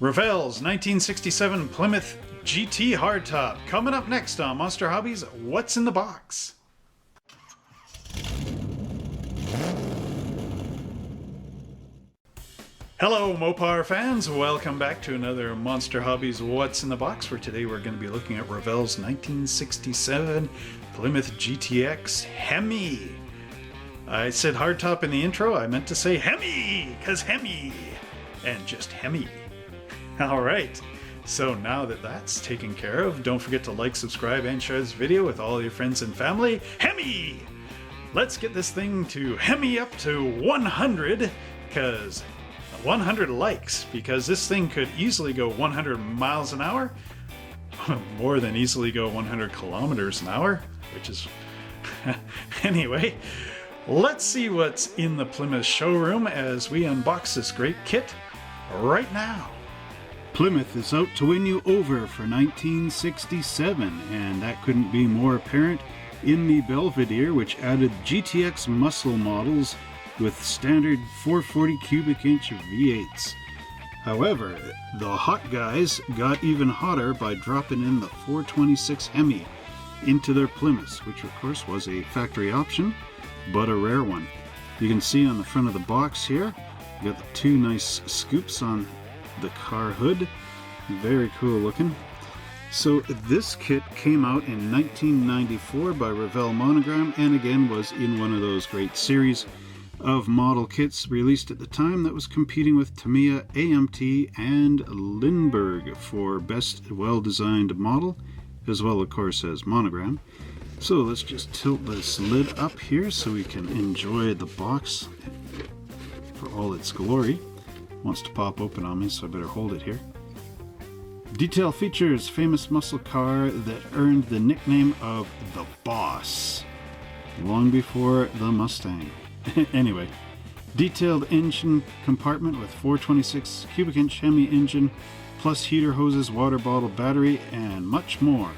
Revell's 1967 Plymouth GT hardtop. Coming up next on Monster Hobbies, What's in the Box? Hello Mopar fans, welcome back to another Monster Hobbies What's in the Box, where today we're going to be looking at Revell's 1967 Plymouth GTX Hemi. I said hardtop in the intro, I meant to say Hemi, because Hemi, and just Hemi. Alright, so now that that's taken care of, don't forget to like, subscribe, and share this video with all your friends and family. Hemi! Let's get this thing to Hemi up to 100, because 100 likes, because this thing could easily go 100 miles an hour, more than easily go 100 kilometers an hour, which is... Anyway, let's see what's in the Plymouth showroom as we unbox this great kit right now. Plymouth is out to win you over for 1967, and that couldn't be more apparent in the Belvedere, which added GTX muscle models with standard 440 cubic inch V8s. However, the hot guys got even hotter by dropping in the 426 Hemi into their Plymouths, which of course was a factory option, but a rare one. You can see on the front of the box here, you got the two nice scoops on the car hood. Very cool looking. So this kit came out in 1994 by Revell Monogram, and again was in one of those great series of model kits released at the time that was competing with Tamiya, AMT, and Lindbergh for best well-designed model, as well of course as Monogram. So let's just tilt this lid up here so we can enjoy the box for all its glory. Wants to pop open on me, so I better hold it here. Detail features famous muscle car that earned the nickname of the Boss long before the Mustang. Anyway, detailed engine compartment with 426 cubic inch Hemi engine, plus heater hoses, water bottle, battery, and much more.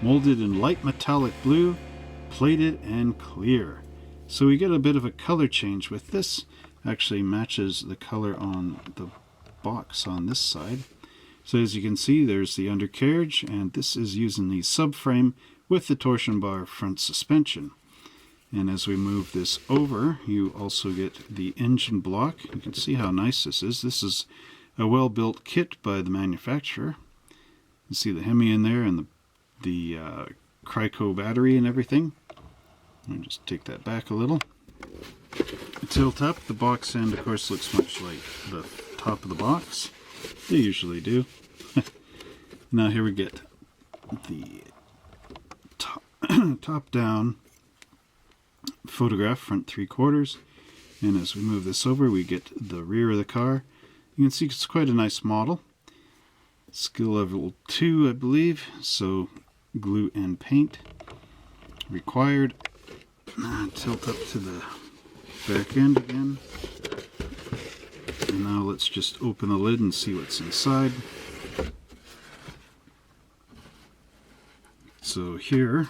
Molded in light metallic blue, plated and clear. So we get a bit of a color change with this. Actually matches the color on the box on this side. So as you can see, there's the undercarriage, and this is using the subframe with the torsion bar front suspension. And as we move this over, you also get the engine block. You can see how nice this is. This is a well-built kit by the manufacturer. You see the Hemi in there and the Crico battery and everything. I'll just take that back a little. Tilt up. The box end, of course, looks much like the top of the box. They usually do. Now here we get the top-down photograph, front 3/4, and as we move this over, we get the rear of the car. You can see it's quite a nice model. Skill level 2, I believe, so glue and paint required. Tilt up to the back end again. And now let's just open the lid and see what's inside. So here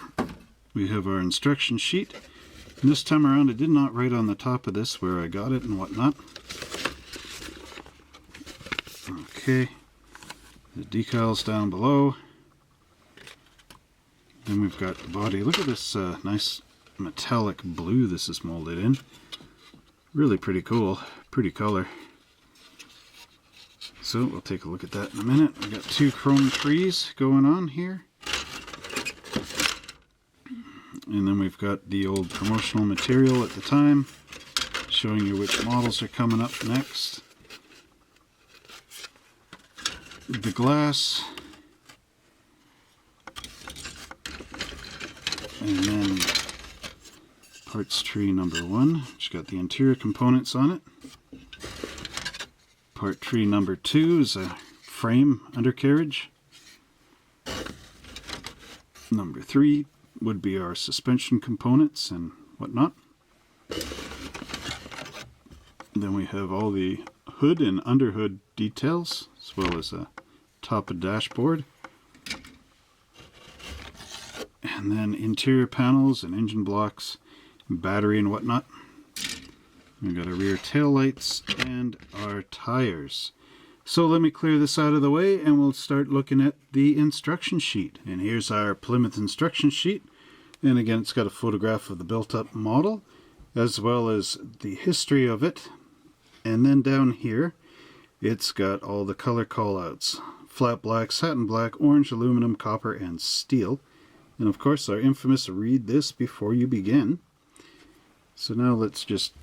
we have our instruction sheet. And this time around I did not write on the top of this where I got it and whatnot. Okay, the decals down below. Then we've got the body. Look at this nice metallic blue this is molded in. Really pretty cool, pretty color. So we'll take a look at that in a minute. We've got two chrome trees going on here. And then we've got the old promotional material at the time, showing you which models are coming up next. The glass. And then parts tree number 1, which got the interior components on it. Part tree number 2 is a frame undercarriage. Number 3 would be our suspension components and whatnot. Then we have all the hood and underhood details, as well as a top of dashboard. And then interior panels and engine blocks, battery and whatnot. We've got our rear tail lights and our tires. So let me clear this out of the way and we'll start looking at the instruction sheet. And here's our Plymouth instruction sheet. And again, it's got a photograph of the built-up model as well as the history of it. And then down here, it's got all the color callouts. Flat black, satin black, orange, aluminum, copper, and steel. And of course, our infamous read this before you begin. So now let's just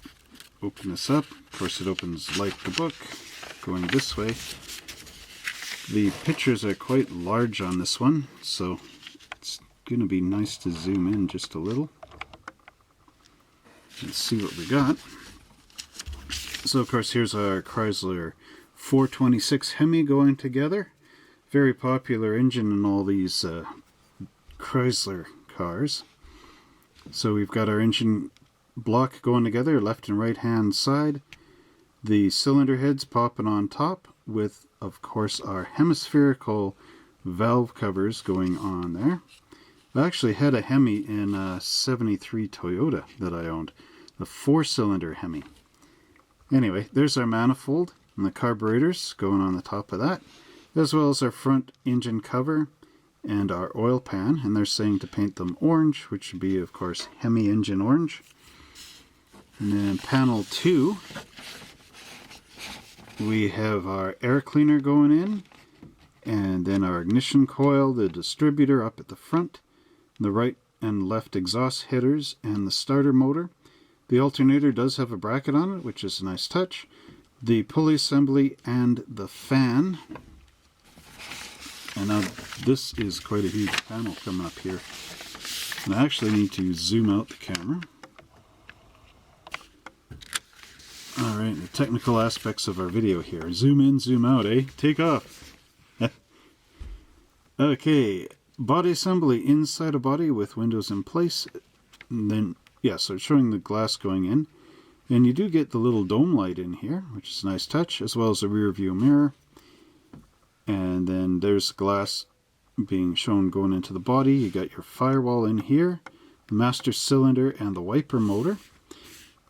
open this up. Of course, it opens like the book. Going this way. The pictures are quite large on this one, so it's going to be nice to zoom in just a little. Let's see what we got. So of course here's our Chrysler 426 Hemi going together. Very popular engine in all these Chrysler cars. So we've got our engine block going together, left and right hand side. The cylinder heads popping on top with, of course, our hemispherical valve covers going on there. I actually had a Hemi in a 73 Toyota that I owned, the 4-cylinder Hemi. Anyway, there's our manifold and the carburetors going on the top of that, as well as our front engine cover and our oil pan, and they're saying to paint them orange, which would be, of course, Hemi engine orange. And then panel 2, we have our air cleaner going in, and then our ignition coil, the distributor up at the front, the right and left exhaust headers, and the starter motor. The alternator does have a bracket on it, which is a nice touch. The pulley assembly and the fan. And now this is quite a huge panel coming up here. And I actually need to zoom out the camera. Alright, the technical aspects of our video here. Zoom in, zoom out, eh? Take off! Okay, body assembly inside a body with windows in place. And then, yeah, so it's showing the glass going in. And you do get the little dome light in here, which is a nice touch, as well as a rear view mirror. And then there's the glass being shown going into the body. You got your firewall in here, the master cylinder, and the wiper motor.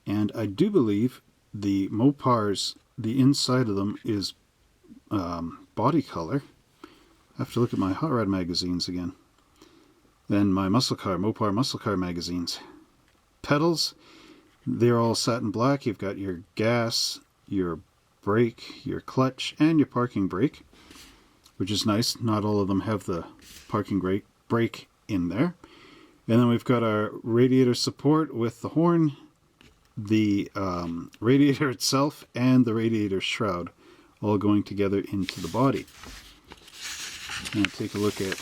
And I do believe the Mopars, the inside of them is body color. I have to look at my Hot Rod magazines again. Then my Mopar muscle car magazines. Pedals, they're all satin black. You've got your gas, your brake, your clutch, and your parking brake, which is nice. Not all of them have the parking brake in there. And then we've got our radiator support with the horn, the radiator itself, and the radiator shroud all going together into the body. Now take a look at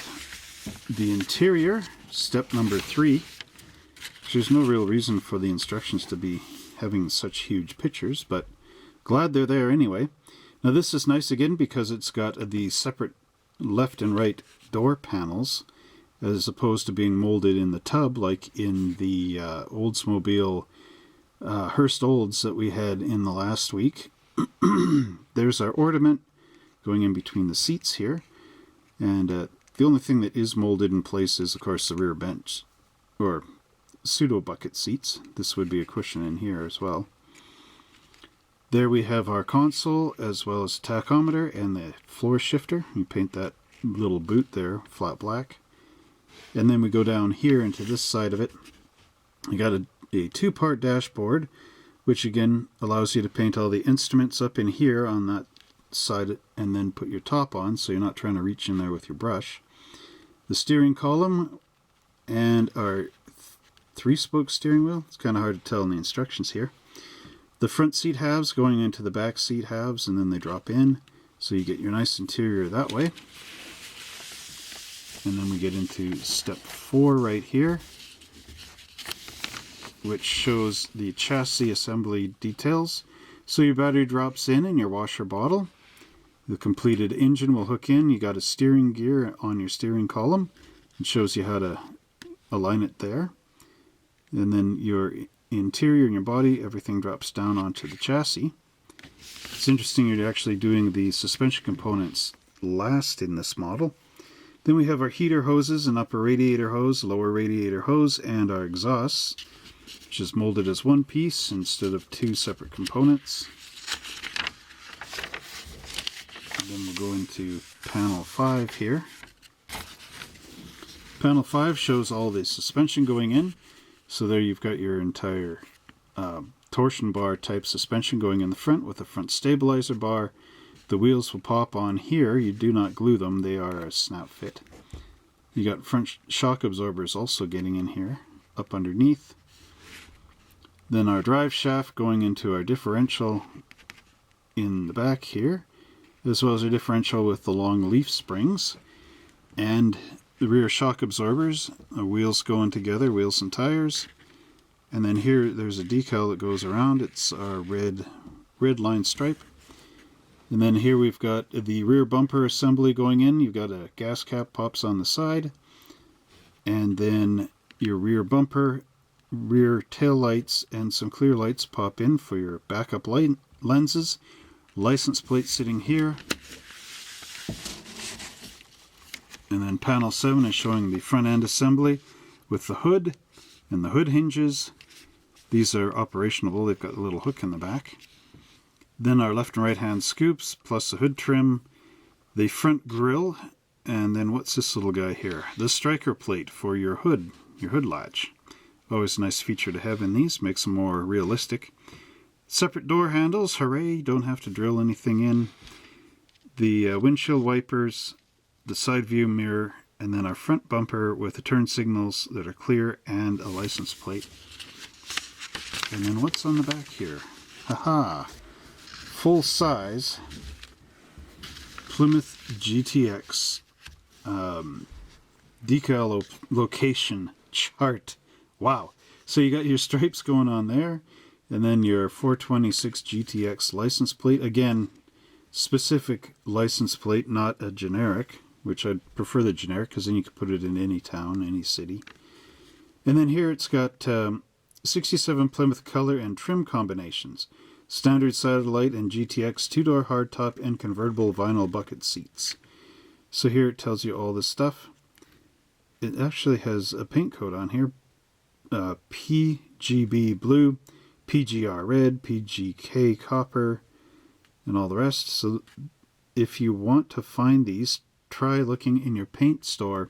the interior, step number 3. There's no real reason for the instructions to be having such huge pictures, but glad they're there anyway. Now this is nice again because it's got the separate left and right door panels as opposed to being molded in the tub like in the Oldsmobile Hurst Olds that we had in the last week. There's our ornament going in between the seats here, and the only thing that is molded in place is of course the rear bench or pseudo bucket seats. This would be a cushion in here as well. There we have our console as well as tachometer and the floor shifter. You paint that little boot there flat black. And then we go down here into this side of it. You got a 2-part dashboard, which again allows you to paint all the instruments up in here on that side and then put your top on so you're not trying to reach in there with your brush. The steering column and our 3-spoke steering wheel. It's kind of hard to tell in the instructions here. The front seat halves going into the back seat halves, and then they drop in, so you get your nice interior that way. And then we get into step 4 right here, which shows the chassis assembly details. So your battery drops in your washer bottle. The completed engine will hook in. You got a steering gear on your steering column. It shows you how to align it there. And then your interior and your body, everything drops down onto the chassis. It's interesting you're actually doing the suspension components last in this model. Then we have our heater hoses, an upper radiator hose, lower radiator hose, and our exhausts, which is molded as one piece instead of 2 separate components. Then we'll go into panel 5 here. Panel 5 shows all the suspension going in. So there you've got your entire torsion bar type suspension going in the front with a front stabilizer bar. The wheels will pop on here. You do not glue them. They are a snap fit. You got front shock absorbers also getting in here, up underneath. Then our drive shaft going into our differential in the back here, as well as our differential with the long leaf springs. And the rear shock absorbers, wheels going together, wheels and tires. And then here there's a decal that goes around. It's our red line stripe. And then here we've got the rear bumper assembly going in. You've got a gas cap pops on the side. And then your rear bumper, rear tail lights, and some clear lights pop in for your backup light lenses. License plate sitting here. And then panel 7 is showing the front end assembly with the hood and the hood hinges. These are operational. They've got a little hook in the back. Then our left and right hand scoops plus the hood trim, the front grille, and then what's this little guy here? The striker plate for your hood latch. Always a nice feature to have in these, makes them more realistic. Separate door handles, hooray, don't have to drill anything in. The windshield wipers, the side view mirror, and then our front bumper with the turn signals that are clear and a license plate. And then what's on the back here? Haha! Full size Plymouth GTX decal location chart. Wow! So you got your stripes going on there, and then your 426 GTX license plate. Again, specific license plate, not a generic, which I'd prefer the generic because then you could put it in any town, any city. And then here it's got 67 Plymouth color and trim combinations. Standard satellite and GTX 2-door hardtop and convertible vinyl bucket seats. So here it tells you all this stuff. It actually has a paint code on here. PGB blue, PGR red, PGK copper, and all the rest. So if you want to find these, try looking in your paint store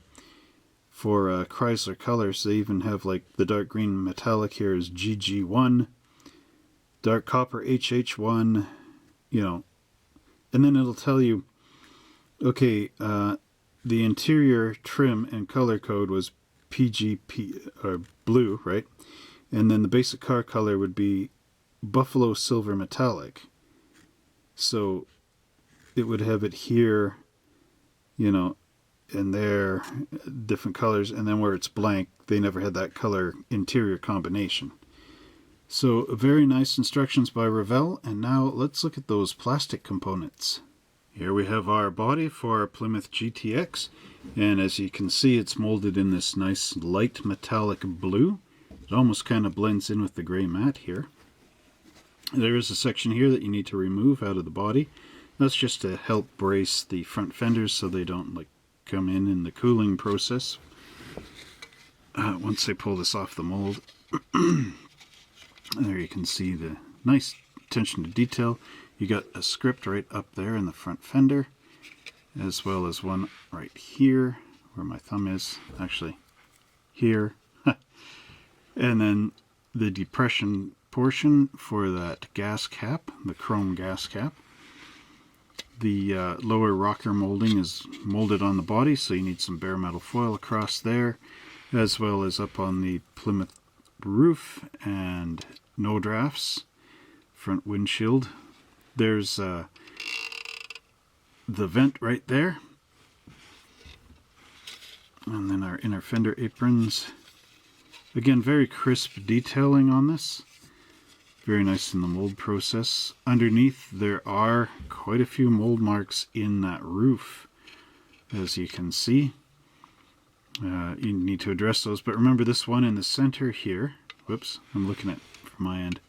for Chrysler colors. They even have like the dark green metallic here is GG1, dark copper HH1, you know, and then it'll tell you, okay, the interior trim and color code was PGP or blue, right? And then the basic car color would be buffalo silver metallic. So it would have it here, you know, and there, different colors, and then where it's blank, they never had that color interior combination. So very nice instructions by Revell, and now let's look at those plastic components. Here we have our body for our Plymouth GTX, and as you can see it's molded in this nice light metallic blue. It almost kind of blends in with the gray matte here. There is a section here that you need to remove out of the body. That's just to help brace the front fenders so they don't like come in the cooling process. Once they pull this off the mold, there you can see the nice attention to detail. You got a script right up there in the front fender, as well as one right here where my thumb is, actually here. And then the depression portion for that gas cap, the chrome gas cap. The lower rocker molding is molded on the body, so you need some bare metal foil across there, as well as up on the Plymouth roof and no drafts, front windshield. There's the vent right there, and then our inner fender aprons. Again, very crisp detailing on this. Very nice in the mold process. Underneath there are quite a few mold marks in that roof, as you can see. You need to address those, but remember this one in the center here. Whoops, I'm looking at it from my end.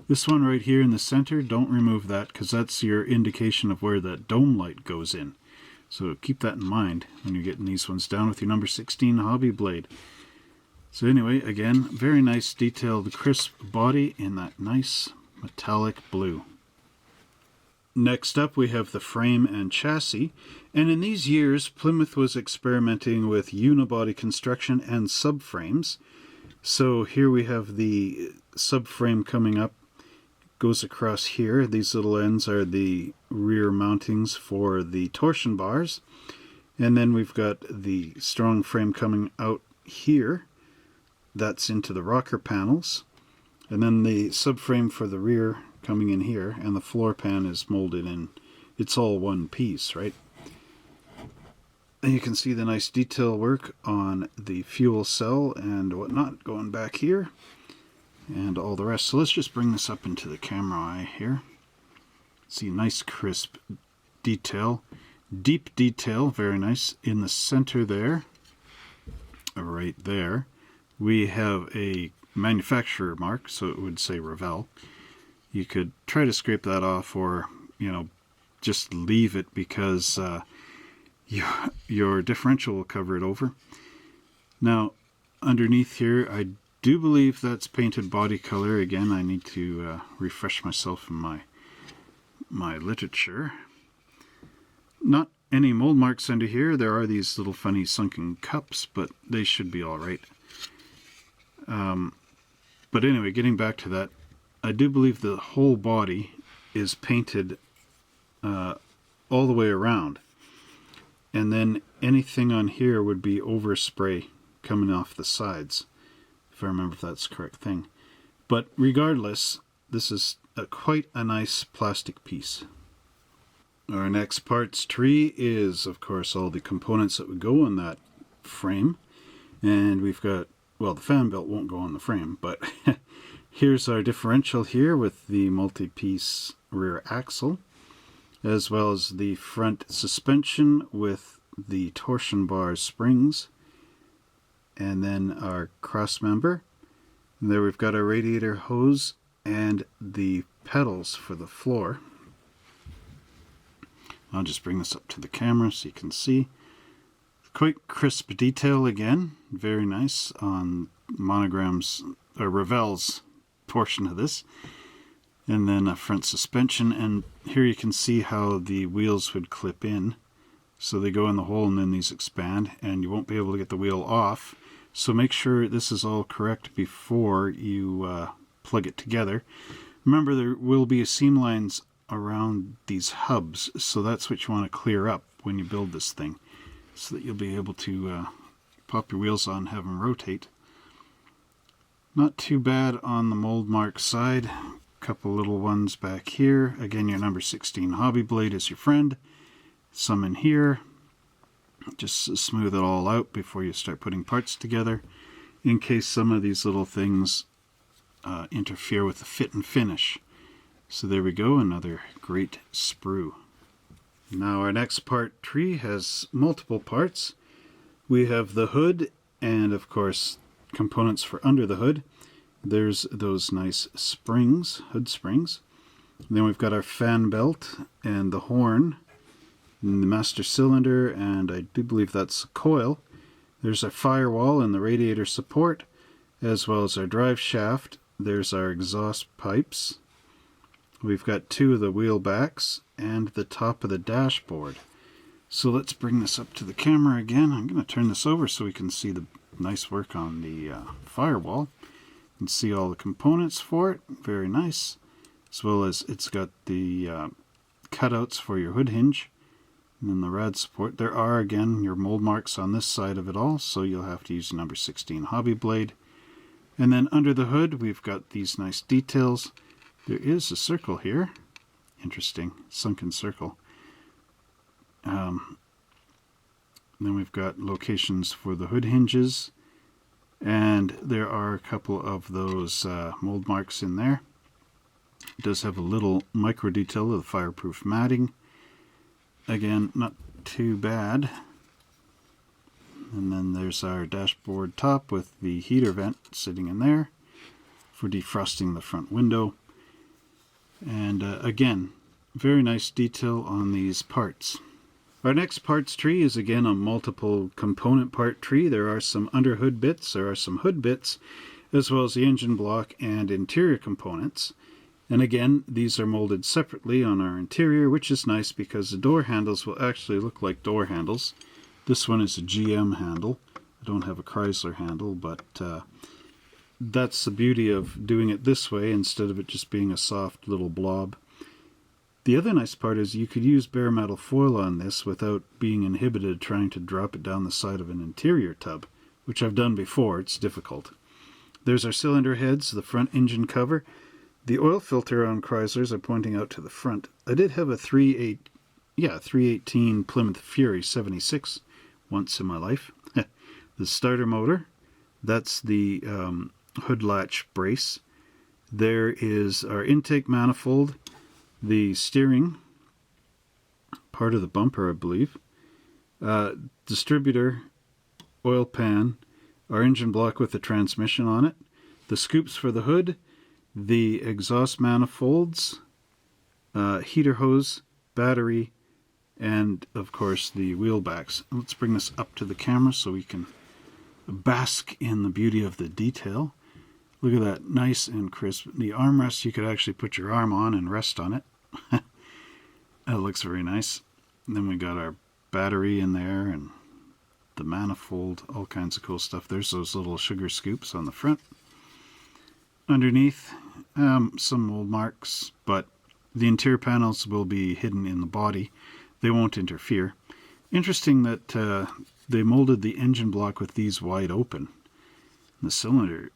This one right here in the center, don't remove that because that's your indication of where that dome light goes in. So keep that in mind when you're getting these ones down with your number 16 hobby blade. So anyway, again, very nice detailed crisp body in that nice metallic blue. Next up we have the frame and chassis, and in these years Plymouth was experimenting with unibody construction and subframes. So here we have the subframe coming up, goes across here. These little ends are the rear mountings for the torsion bars, and then we've got the strong frame coming out here. That's into the rocker panels, and then the subframe for the rear coming in here, and the floor pan is molded in. It's all one piece, right? And you can see the nice detail work on the fuel cell and whatnot going back here, and all the rest. So let's just bring this up into the camera eye here. See, nice crisp detail, deep detail, very nice. In the center there, right there, we have a manufacturer mark, so it would say Revell. You could try to scrape that off, or, you know, just leave it, because your differential will cover it over. Now, underneath here, I do believe that's painted body color. Again, I need to refresh myself in my literature. Not any mold marks under here. There are these little funny sunken cups, but they should be all right. But anyway, getting back to that, I do believe the whole body is painted all the way around. And then anything on here would be overspray coming off the sides, if I remember if that's the correct thing. But regardless, this is quite a nice plastic piece. Our next parts tree is, of course, all the components that would go on that frame. And we've got, well, the fan belt won't go on the frame, but here's our differential here with the multi-piece rear axle, as well as the front suspension with the torsion bar springs, and then our cross member. And there we've got our radiator hose and the pedals for the floor. I'll just bring this up to the camera so you can see. Quite crisp detail again, very nice on monograms, or Revell's portion of this. And then a front suspension, and here you can see how the wheels would clip in. So they go in the hole and then these expand, and you won't be able to get the wheel off. So make sure this is all correct before you plug it together. Remember, there will be seam lines around these hubs, so that's what you want to clear up when you build this thing, so that you'll be able to pop your wheels on and have them rotate. Not too bad on the mold mark side. Couple little ones back here. Again, your number 16 hobby blade is your friend. Some in here. Just smooth it all out before you start putting parts together, in case some of these little things interfere with the fit and finish. So there we go, another great sprue. Now our next part tree has multiple parts. We have the hood, and of course components for under the hood. There's those nice springs, hood springs. And then we've got our fan belt and the horn, and the master cylinder, and I do believe that's a coil. There's our firewall and the radiator support, as well as our drive shaft. There's our exhaust pipes. We've got two of the wheel backs and the top of the dashboard. So let's bring this up to the camera again. I'm going to turn this over so we can see the nice work on the firewall and see all the components for it. Very nice. As well as it's got the cutouts for your hood hinge and then the rad support. There are, again, your mold marks on this side of it all, so you'll have to use number 16 hobby blade. And then under the hood we've got these nice details. There is a circle here. Interesting, sunken circle. Then we've got locations for the hood hinges, and there are a couple of those mold marks in there. It does have a little micro detail of the fireproof matting. Again, not too bad. And then there's our dashboard top with the heater vent sitting in there for defrosting the front window. And again, very nice detail on these parts. Our next parts tree is again a multiple component part tree. There are some under hood bits, there are some hood bits, as well as the engine block and interior components. And again, these are molded separately on our interior, which is nice because the door handles will actually look like door handles. This one is a GM handle. I don't have a Chrysler handle, but that's the beauty of doing it this way instead of it just being a soft little blob. The other nice part is you could use bare metal foil on this without being inhibited trying to drop it down the side of an interior tub, which I've done before. It's difficult. There's our cylinder heads, the front engine cover. The oil filter on Chryslers are pointing out to the front. I did have a 318 Plymouth Fury 76 once in my life. The starter motor, that's the hood latch brace. There is our intake manifold, the steering, part of the bumper I believe, distributor, oil pan, our engine block with the transmission on it, the scoops for the hood, the exhaust manifolds, heater hose, battery, and of course the wheel backs. Let's bring this up to the camera so we can bask in the beauty of the detail. Look at that, nice and crisp. The armrest, you could actually put your arm on and rest on it. That looks very nice. And then we got our battery in there and the manifold, all kinds of cool stuff. There's those little sugar scoops on the front. Underneath, some mold marks, but the interior panels will be hidden in the body. They won't interfere. Interesting that they molded the engine block with these wide open, the cylinder,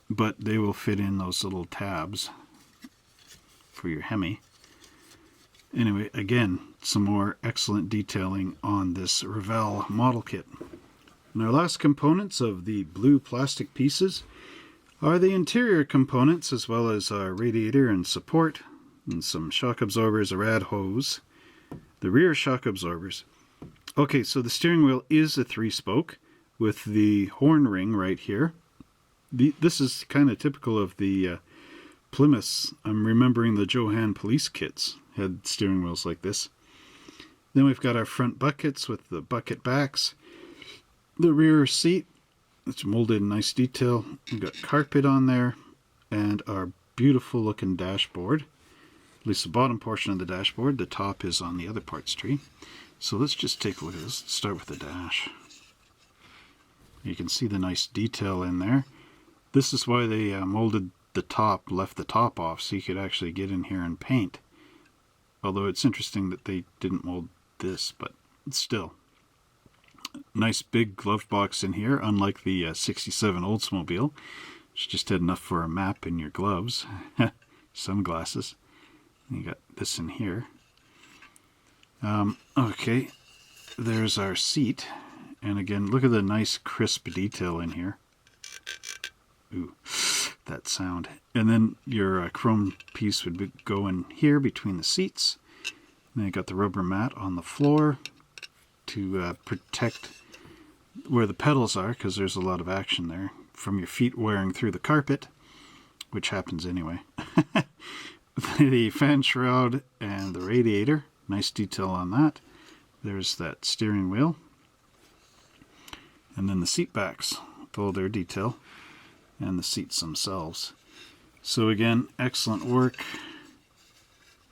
but they will fit in those little tabs for your Hemi. Anyway, again, some more excellent detailing on this Revell model kit. And our last components of the blue plastic pieces are the interior components, as well as our radiator and support, and some shock absorbers, a rad hose, the rear shock absorbers. Okay, so the steering wheel is a 3-spoke with the horn ring right here. This is kind of typical of the Plymouths. I'm remembering the Johan police kits had steering wheels like this. Then we've got our front buckets with the bucket backs. The rear seat, it's molded in nice detail. We've got carpet on there, and our beautiful looking dashboard. At least the bottom portion of the dashboard. The top is on the other parts tree. So let's just take a look at this. Let's start with the dash. You can see the nice detail in there. This is why they molded the top, left the top off, so you could actually get in here and paint. Although it's interesting that they didn't mold this, but still. Nice big glove box in here, unlike the 67 Oldsmobile, which just had enough for a map in your gloves. Sunglasses. You got this in here. Okay, there's our seat. And again, look at the nice crisp detail in here. Ooh, that sound. And then your chrome piece would go in here between the seats. And then you got the rubber mat on the floor to protect where the pedals are, because there's a lot of action there, from your feet wearing through the carpet, which happens anyway. The fan shroud and the radiator, nice detail on that. There's that steering wheel. And then the seat backs with all their detail, and the seats themselves. So again, excellent work.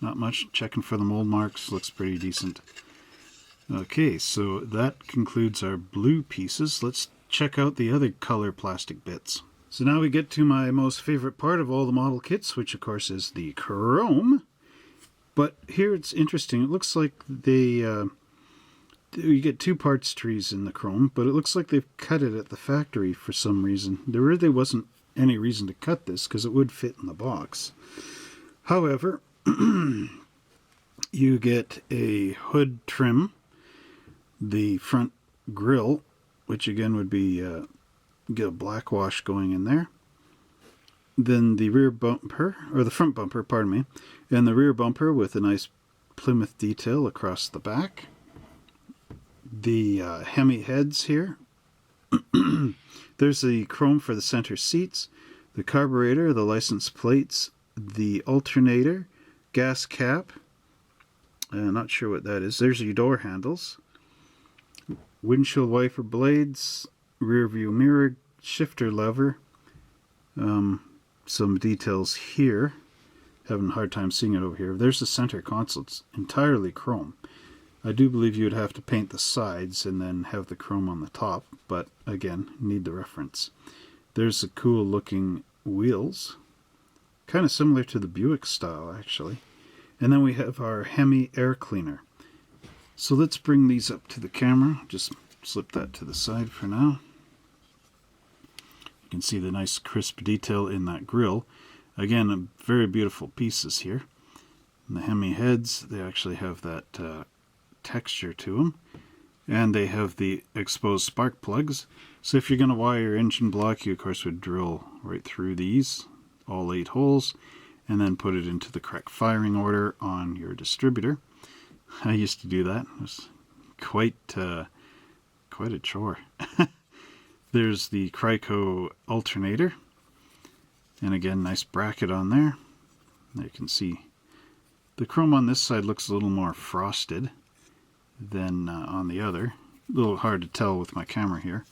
Not much. Checking for the mold marks. Looks pretty decent. Okay, so that concludes our blue pieces. Let's check out the other color plastic bits. So now we get to my most favorite part of all the model kits, which of course is the chrome. But here it's interesting. It looks like they you get 2 parts trees in the chrome, but it looks like they've cut it at the factory for some reason. There really wasn't any reason to cut this because it would fit in the box. However, you get a hood trim, the front grille, which again would be get a black wash going in there. Then the rear bumper, or the front bumper, pardon me, and the rear bumper with a nice Plymouth detail across the back. The Hemi heads here. There's the chrome for the center seats, the carburetor, the license plates, the alternator, gas cap. Not sure what that is. There's your door handles, windshield wiper blades, rear view mirror, shifter lever. Some details here. having a hard time seeing it over here. There's the center console. It's entirely chrome. I do believe you would have to paint the sides and then have the chrome on the top, but again, need the reference. There's the cool looking wheels, kind of similar to the Buick style actually. And then we have our Hemi air cleaner. So let's bring these up to the camera. Just slip that to the side for now. You can see the nice crisp detail in that grille. Again, very beautiful pieces here. And the Hemi heads, they actually have that texture to them. And they have the exposed spark plugs. So if you're going to wire your engine block, you of course would drill right through these, all 8 holes, and then put it into the correct firing order on your distributor. I used to do that. It was quite a chore. There's the Crico alternator. And again, nice bracket on there. You can see the chrome on this side looks a little more frosted than on the other. A little hard to tell with my camera here.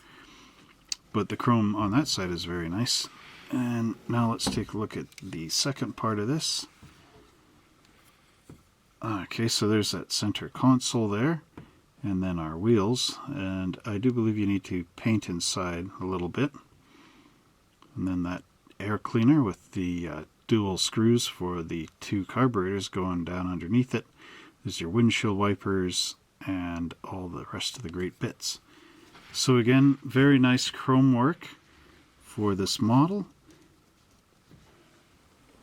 But the chrome on that side is very nice. And now let's take a look at the second part of this. Okay, so there's that center console there, and then our wheels, and I do believe you need to paint inside a little bit. And then that air cleaner with the dual screws for the 2 carburetors going down underneath it. There's your windshield wipers and all the rest of the great bits. So again, very nice chrome work for this model.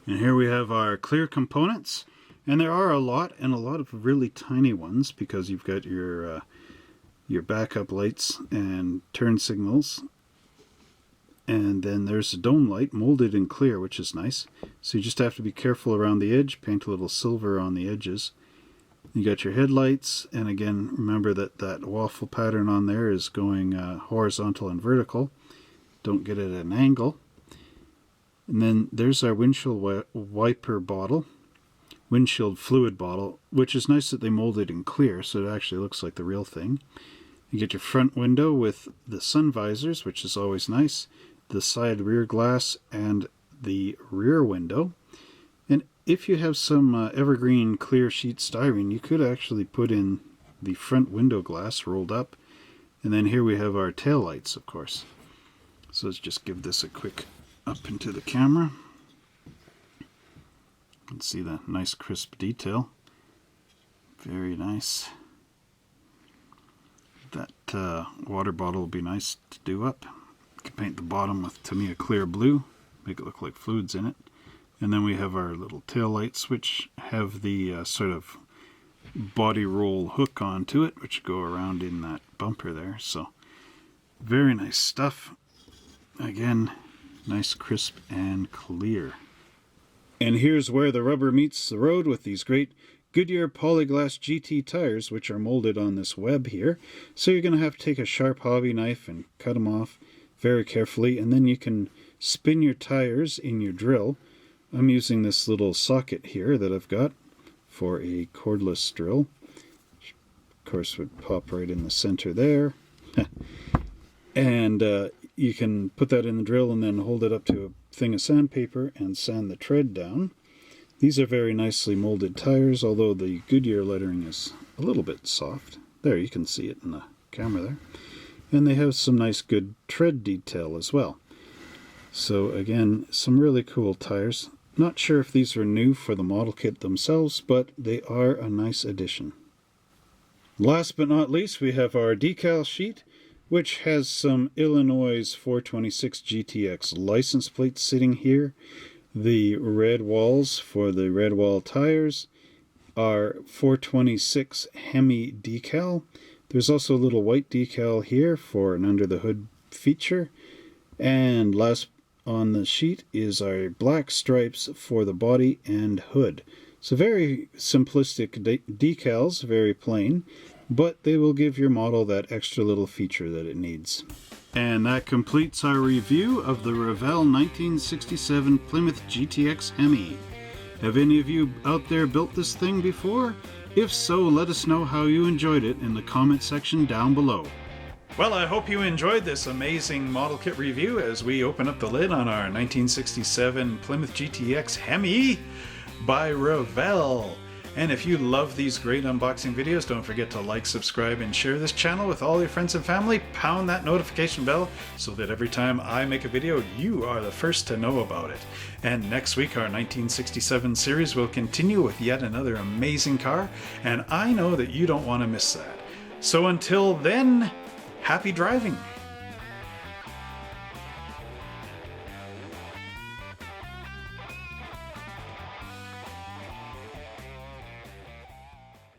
And here we have our clear components. And there are a lot, and a lot of really tiny ones, because you've got your backup lights and turn signals. And then there's a dome light molded in clear, which is nice. So you just have to be careful around the edge, paint a little silver on the edges. You got your headlights, and again, remember that waffle pattern on there is going horizontal and vertical. Don't get it at an angle. And then there's our windshield wiper bottle. Windshield fluid bottle, which is nice that they molded in clear, so it actually looks like the real thing. You get your front window with the sun visors, which is always nice, the side rear glass, and the rear window. And if you have some evergreen clear sheet styrene, you could actually put in the front window glass rolled up. And then here we have our tail lights, of course. So let's just give this a quick up into the camera. You can see the nice crisp detail. Very nice. That water bottle will be nice to do up. You can paint the bottom with, to me, a clear blue. Make it look like fluids in it. And then we have our little tail lights, which have the sort of body roll hook onto it, which go around in that bumper there. So very nice stuff. Again, nice, crisp, and clear. And here's where the rubber meets the road with these great Goodyear Polyglass GT tires, which are molded on this web here. So you're going to have to take a sharp hobby knife and cut them off very carefully, and then you can spin your tires in your drill. I'm using this little socket here that I've got for a cordless drill. Which of course would pop right in the center there. And you can put that in the drill and then hold it up to a thing of sandpaper and sand the tread down. These are very nicely molded tires, although the Goodyear lettering is a little bit soft. There, you can see it in the camera there. And they have some nice good tread detail as well. So again, some really cool tires. Not sure if these are new for the model kit themselves, but they are a nice addition. Last but not least, we have our decal sheet, which has some Illinois 426 GTX license plates sitting here. The red walls for the Revell tires are 426 Hemi decal. There's also a little white decal here for an under the hood feature. And last on the sheet is our black stripes for the body and hood. So very simplistic decals, very plain, but they will give your model that extra little feature that it needs. And that completes our review of the Revell 1967 Plymouth GTX Hemi. Have any of you out there built this thing before? If so, let us know how you enjoyed it in the comment section down below. Well, I hope you enjoyed this amazing model kit review as we open up the lid on our 1967 Plymouth GTX Hemi. by Revell. And if you love these great unboxing videos, don't forget to like, subscribe, and share this channel with all your friends and family. Pound that notification bell so that every time I make a video, you are the first to know about it. And next week, our 1967 series will continue with yet another amazing car, and I know that you don't want to miss that. So until then, happy driving!